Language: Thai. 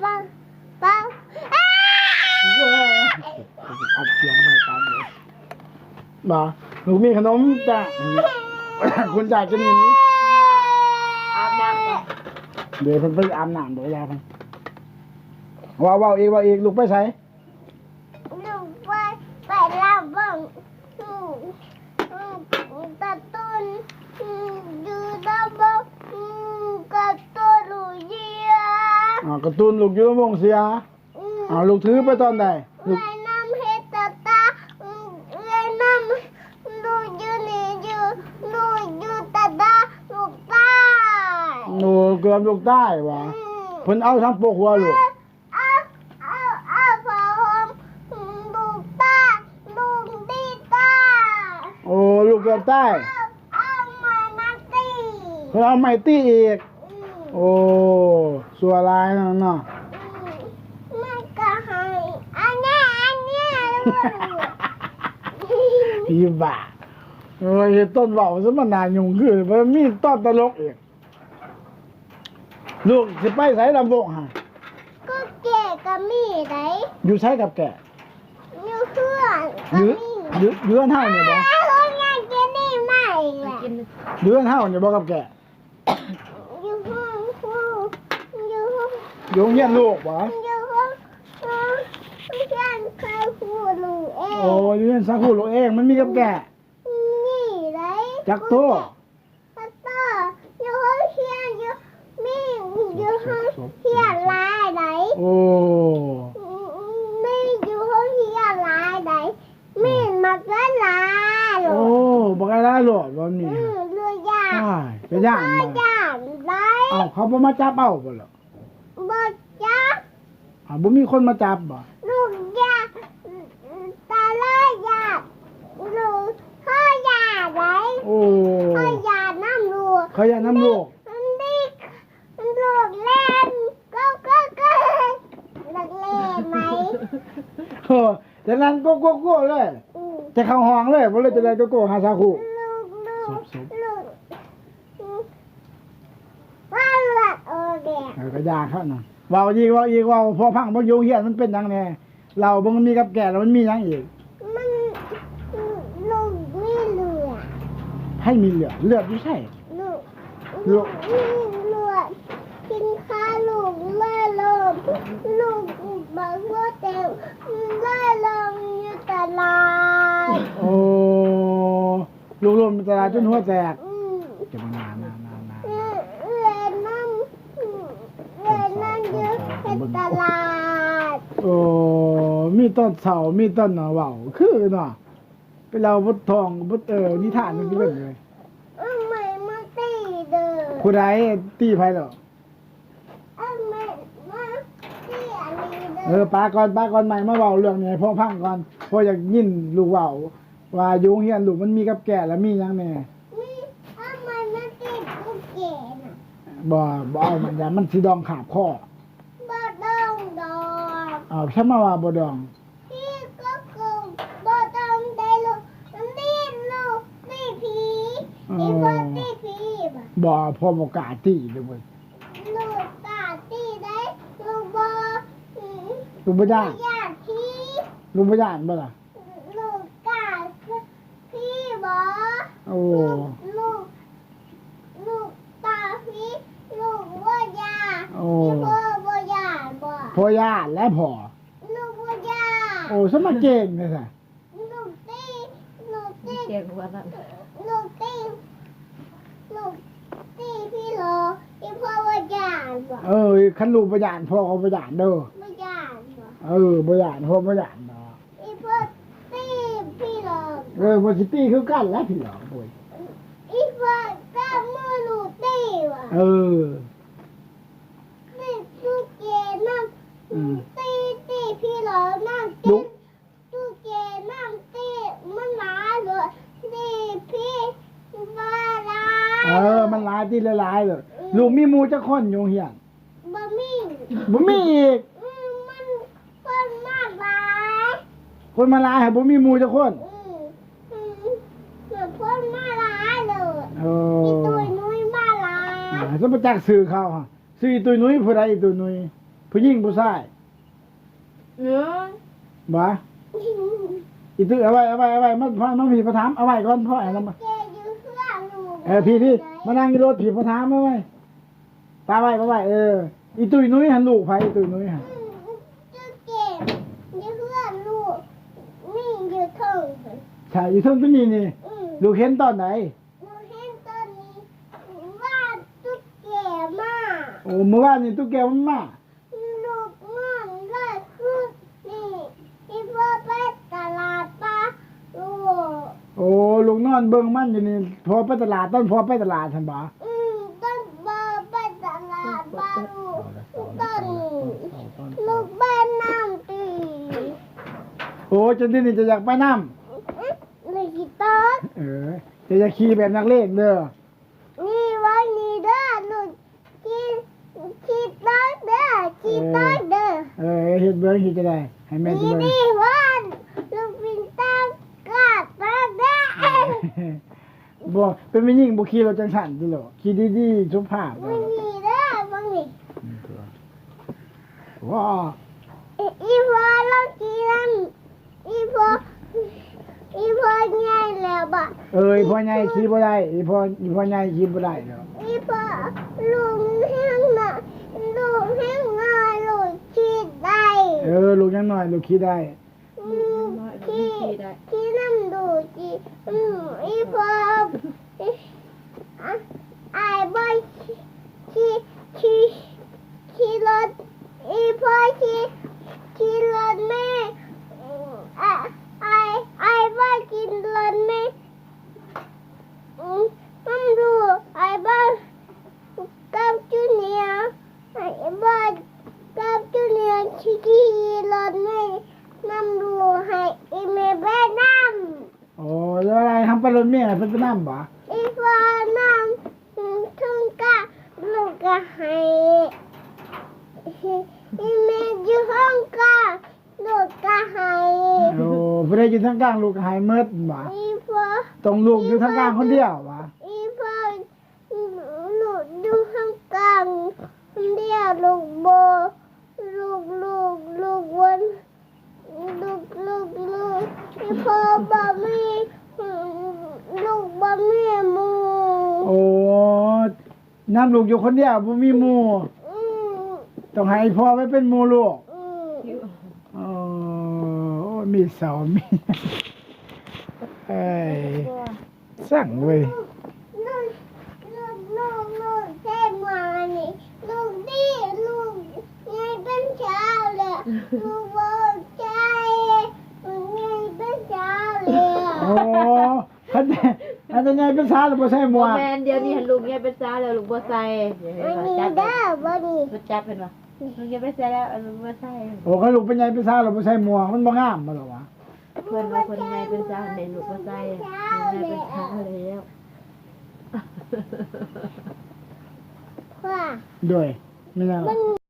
ปังปังอัดเสียงไม่ตามเลยบ่หนูมีขนมจ้ะคุณจ่ายกินอย่างนี้ อาบน้ำก่อน เดี๋ยวเพิ่นไปอาบน้ำเดี๋ยวยาเพิ่นว้าวอีกลูกไปใส่ ลูกไปลาบังตะตุนอยู่ลาบังกับตัวลูกเยีย การ์ตูนลูกอยู่วงเสียลูกถือไปตอนใดลูก ไอ้น้ำเฮ็ดตาตาไอ้น้ำลูกอยู่นี่ลูกอยู่ตาตาลูกตา หนูเกือบลูกใต้ว่ะเพิ่นเอาทั้งปกหัวลูก เอาพอหอมลูกตาลูกดีตา โอ้ลูกเกือบใต้ เอามานาตี เพิ่นเอาไม้ตีอีกโอ้สัวลายนั่นเนาะ มันก็ให้อันเนี้ยลูก พี่บ้าเฮ็ดต้นเว้าซะมันนานยุ่งคือมันมีต้นตลกอีกลูกสิไปไสลำบกฮะ ก็แก่ก็มีได้ อยู่ใช้กับแกะ อยู่เพื่อนก็ ยื้อ มี ยื้อเฮาเนี่ยบ่ ลูกยังกินนี่ไม่แหละ กิน ยื้อเฮาเนี่ยบ่กับแกะ อยู่ห้องครูอยู่ห้อง อยู่โรงเรียนลูกบ่ อยู่ห้องเพื่อนเคยพูดลูกเอง โอ้อยู่เรียนสักครู่ลูกเองมันมีกับแกะ นี่ไร จักโต ปัตเตอร์อยู่ห้องเฮียนอยู่มีอยู่ห้องเฮียนลายไหน โอ้ มีอยู่ห้องเฮียนลายไหนมีมักละลายหร โอ้ อ บ่ได้ละโลดบ่มี เรือยา อ้ายไปย่านมา ย่านไร เอ้าเขาบ่มาจับเอาบ่ล่ะ บ่จ้า บ่มีคนมาจับบ่ ลูกยาตาลายยาลูกพ่อยาไหน โอ้ พ่อยาน้ำลูก เขาอย่าน้ำลูก นี่ลูกเล่นก็ลูกเล่นไหม เออแต่นั้นโกเลย อืม จะเข้าห้องเลยบ่เลยจะได้โกหาซาคุ ลูกว่าเลือดโอเด็ก ก็ยาเขาน่ะเว้าอีกเว้าพอพังบ่อยู่เฮียนมันเป็นหยังแน่เราบ่มันมีกับแก่แล้วมันมีหยังอีก มันลูกไม่เลือด ให้มีเลือดอยู่ใช่ ลูก ลูก ไม่เลือดกินข้าวลูกเล่ลมลูกบอกว่าเต็มเล่ลมอยู่ตลาด โอ้ลูกลมตลาดจนหัวแตก อืม จะมานาน เรียนน้ำอยู่เป็นตลาด โอ้มีต้นเสามีต้นเว้าคือเนาะเป็นเราบดทองบดนิทานมันเป็นเลย ไม่มาตีเด้อ ผู้ใดตีไผเหรอ ไม่มาตีอะไรเด้ ปาก่อนใหม่มาเว้าเรื่องนี้ให้พ่อพังก่อนพ่ออยากยินลูกเว้าว่าอยู่โรงเรียนลูกมันมีกับแก่แล้วมีหยังแน่ มีไม่มาตีกูเก๋น่ะ บ่เอามันอย่ามันสิดองขาบคอ บ่ต้องดอก ฉันมาว่าบ่ดอง พี่ก็คือบ่ต้องได้ลูกนี่ลูกนี่ผีนี่บ่ตีผีบ่ บ่พ่อบ่กล้าตีเลยเว้ย ลูกกาตีได้ลูกบ่ ลูกบ่ย่าน อยากผี ลูกบ่ย่านบ่ล่ะ ลูกกาพี่บ่ โอ้ ลูกตาพี่ลูกว่ายา โอ้ พี่พ่อว่ายาบ่ พ่อย่านและพ่อ ลูกว่ายา โอ้สมาเก่งเลยซะ ลูกตีลูกตี เก่งกว่านั้น ลูกตีลูกตีพี่รอพี่พ่อว่ายาบ่ คันลูกบ่ย่านพ่อเขาบ่ย่านเด้อ ว่ายาบ่ บ่ย่านพ่อบ่ย่านดอก พี่พ่อตีพี่รอ บ่สิตีคือกันแหล้วพี่น้องโอ้ย พี่พ่อก็มือลูกตีว่ะ นี่ตู้เกนั่งตีพี่เหรอนั่งตีตู้เกนั่งตีมันหลายเลยตีพี่บ้าลา มันหลายที่หลายๆเลยลูกมีหมู่จักคนอยู่เฮียน บะหมี่ บ่มีอีก มันคนมากหลาย คนมาหลายให้บ่มีหมู่จักคน เหมือนคนมาหลายเลย เอ อี อ ตุยนุ้ยมาหลาย สมจักซื้อเขาฮะซื้ออีตุยนุ้ยผู้ใดอีตุยนุ้ย ผู้หญิงผู้ชาย เนื้อ บ่อีตื้อเอาไว้มาพี่ประถามเอาไว้ก่อนพ่อแอนมา เจอยู่เพื่อนลูก พี่มานั่งอยู่รถพี่ประถามเอาไว้ปาไว้อีตุ้ยนุ้ยหันลูกไผอีตุ้ยนุ้ยหัน จุดเจอยู่เพื่อนลูกนี่อยู่เถิง ใช่อยู่เทิงตัวนี้นี่ลูกเห็นตอนไหน หนูเห็นตอนนี้ว่าตุ๊กแกมา โอ้เมื่อวานนี่ตุ๊กแกมันมา ลูกมันเลยคือนี่ที่พ่อไปตลาดปะลูก โอ้ลูกนอนเบิ่งมันอยู่นี่พอไปตลาดต้นพอไปตลาดท่านบ่ ต้นบอไปตลาดปะลูกต้นลูกบ้านน้ำตี โอ้จนที่นี่จะอยากไปน้ำ เลยกี่ต้น จะอยากขี่แบบนักเลงเด้อ นี่วันนี้เด้อลูกขี่ต้นเด้อขี่ต้นเด้อ เฮ็ดเบิ่งเฮ็ดจะได้ให้แม่จะ นี่ เบิ่ง นี่วันลูกปินตั้งกาดมาได้ บ่เป็นแม่หญิงบ่ขี่รถจังซั่นติโลขี่ดีๆสุภาพ วันนี้เด้อวันนี้ ว้า อีพอเราขี่นั่นอีพอใหญ่แล้วบ่ พ่อใหญ่ขี่บ่ได้อีพ่อใหญ่ขี่บ่ได้เนาะ อีพอลุงแห้งน่ะลุงแห้งง่ายลุงขี่ได้ ลูกยังน้อยลูกขี่ได้ ขี่น้ำดูจีอีพอไอ้บอยขี่รถอีพอขี่รถแม่ไอ้บอยกินรถแม่น้ำดูไอ้บอยกับจูเนียร์ไอ้บอยกับจูเนียร์ขี่รถแม่น้ำดูให้อีเมย์แม่น้ โอ้แล้วอะไรทำไปรถเมียเพิ่นไปนำบ่ ำอีฟ้าน้ำทุ่งกะลูกกะให้อีเมย์อยู่ห้องกะลูกกะให้ โอ้ผู้ใดอยู่ทางกลางลูกก็ให้หมดบ่ อีฟ้า ต้องลูกอยู่ทางกลางคนเดียวบ่ อีฟ้าลูกอยู่ห้องกลางเดียวลูกโบลูกวันลูกอีฟ้าบ่มีลูกบ่มีหมู โอ้นำลูกอยู่คนเดียวบ่มีหมู่ อืม ต้องให้พ่อไว้เป็นหมู่ลูก อืม โอ้มีเสามีเอ้ยสั่งเว้ย ลูกเท่มานี่ลูกดีลูกไงเป็นเช้าเลยลูกบอกใจไงเป็นเช้าเลย โอ้คันจะไงเป็นสาวหรือบ่ใช่หมวก แมนเดี๋ยวนี้หันลุงเนี่ยเป็นสาวแล้วลุงบ่ใส่ อันนี้ จับ เด้อบ่นี่ รถจับเป็นวะลุงเนี่ยเป็นใส่แล้วลุงบ่ใส่ โอ้คันลูกเป็นไงเป็นสาวหรือบ่ใช่หมวกมันบ่งามบ่หรอวะ เพิ่นว่าคนใหญ่เป็นสาวในลุงบ่ใส่ลุงเนี่ยเป็นสาวแล้ว ว่า ด้วยไม่ยังหรอ มัน